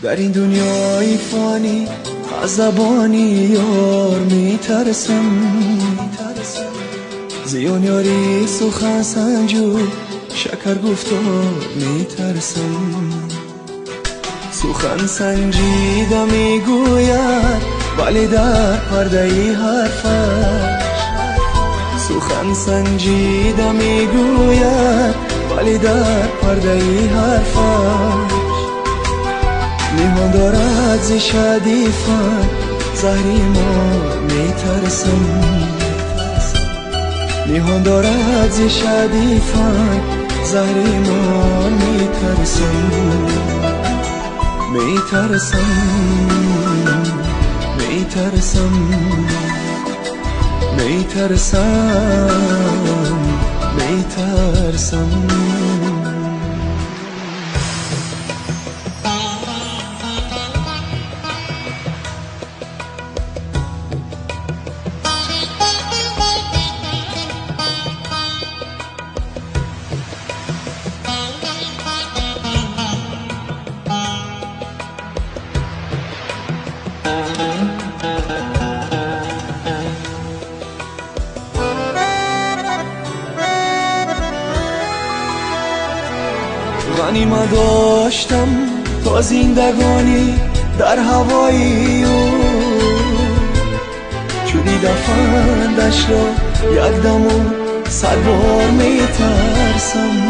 در این دنیای فانی از زبانی یار میترسم، زیان یاری سخن سنجو شکر گفتار میترسم. سخن سنجیده میگوید ولی در پرده ای حرفش، سخن سنجیده میگوید ولی در پرده ای حرفش. میهان دارد ز شدیفان زهری ما میترسم، میهان دارد ز شدیفان زهری ما میترسم، میترسم میترسم میترسم میترسم. غنیمت داشتم تا زندگانی در هوای او، چو دیدم فندش را یک دم و 100 بار میترسم.